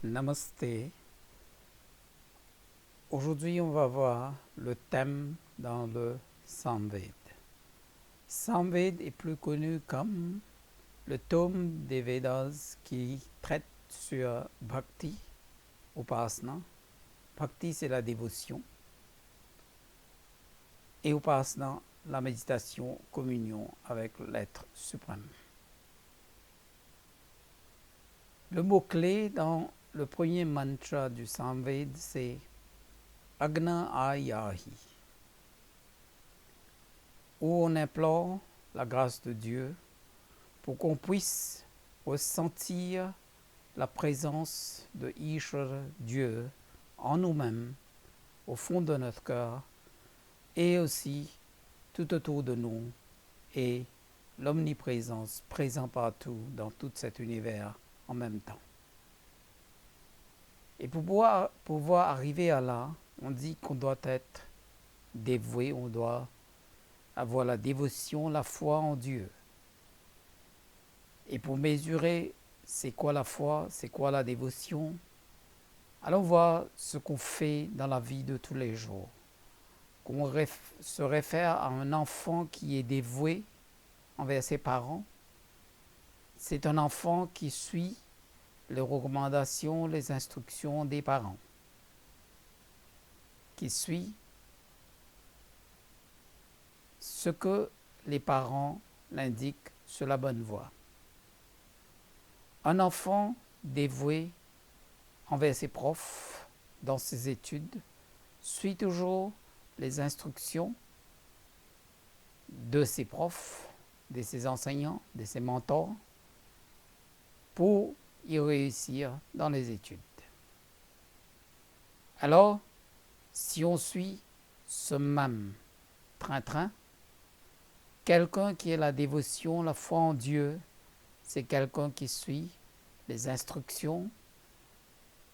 Namasté. Aujourd'hui, on va voir le thème dans le Samved. Samved est plus connu comme le tome des Védas qui traite sur Bhakti, Upasana. Bhakti, c'est la dévotion. Et Upasana, la méditation, communion avec l'être suprême. Le mot-clé dans le premier mantra du Samved, c'est Agna Ayahi, où on implore la grâce de Dieu pour qu'on puisse ressentir la présence de Ishvara, Dieu, en nous-mêmes, au fond de notre cœur, et aussi tout autour de nous, et l'omniprésence présent partout dans tout cet univers en même temps. Et pour pouvoir arriver à là, on dit qu'on doit être dévoué, on doit avoir la dévotion, la foi en Dieu. Et pour mesurer c'est quoi la foi, c'est quoi la dévotion, allons voir ce qu'on fait dans la vie de tous les jours. Qu'on se réfère à un enfant qui est dévoué envers ses parents. C'est un enfant qui suit les recommandations, les instructions des parents, qui suit ce que les parents l'indiquent sur la bonne voie. Un enfant dévoué envers ses profs dans ses études suit toujours les instructions de ses profs, de ses enseignants, de ses mentors pour y réussir dans les études. Alors, si on suit ce même train-train, quelqu'un qui a la dévotion, la foi en Dieu, c'est quelqu'un qui suit les instructions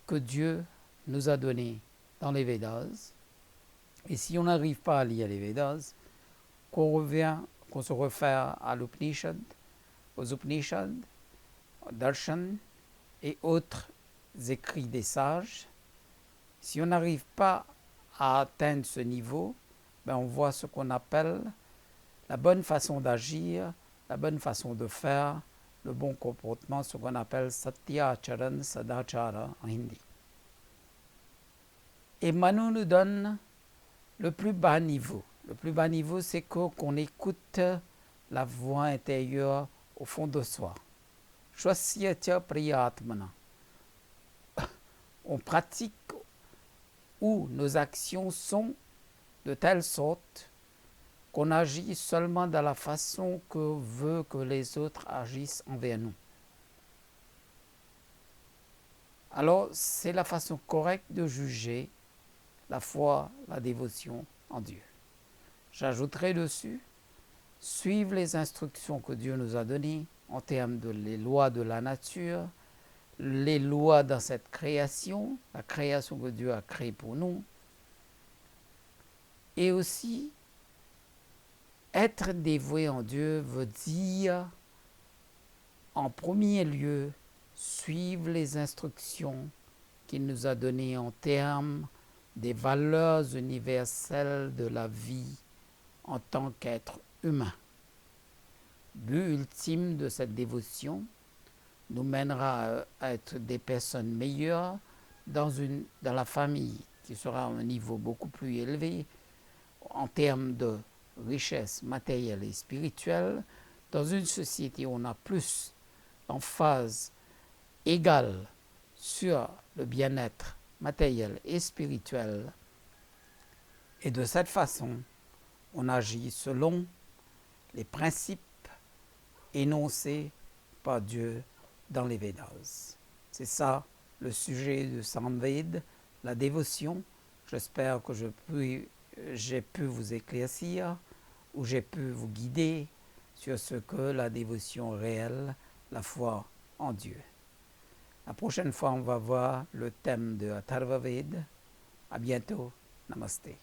que Dieu nous a données dans les Védas. Et si on n'arrive pas à lire les Védas, qu'on se réfère à l'Upanishad, aux Upanishads, aux Darshan et autres écrits des sages, si on n'arrive pas à atteindre ce niveau, on voit ce qu'on appelle la bonne façon d'agir, la bonne façon de faire, le bon comportement, ce qu'on appelle Satya Acharan Sadachara en hindi. Et Manu nous donne le plus bas niveau. Le plus bas niveau, c'est qu'on écoute la voix intérieure au fond de soi. Shwasya priyatmana. On pratique où nos actions sont de telle sorte qu'on agit seulement de la façon que veut que les autres agissent envers nous. Alors, c'est la façon correcte de juger la foi, la dévotion en Dieu. J'ajouterai dessus, suivre les instructions que Dieu nous a données en termes de les lois de la nature, les lois dans cette création, la création que Dieu a créée pour nous, et aussi être dévoué en Dieu veut dire, en premier lieu, suivre les instructions qu'il nous a données en termes des valeurs universelles de la vie en tant qu'être humain. But ultime de cette dévotion nous mènera à être des personnes meilleures dans la famille qui sera à un niveau beaucoup plus élevé en termes de richesse matérielle et spirituelle, dans une société où on a plus d'emphase égale sur le bien-être matériel et spirituel. Et de cette façon, on agit selon les principes énoncés par Dieu dans les Védas. C'est ça le sujet du Samved, la dévotion. J'espère que j'ai pu vous éclaircir ou j'ai pu vous guider sur ce que la dévotion réelle, la foi en Dieu. La prochaine fois, on va voir le thème de Atharva Ved. À bientôt. Namasté.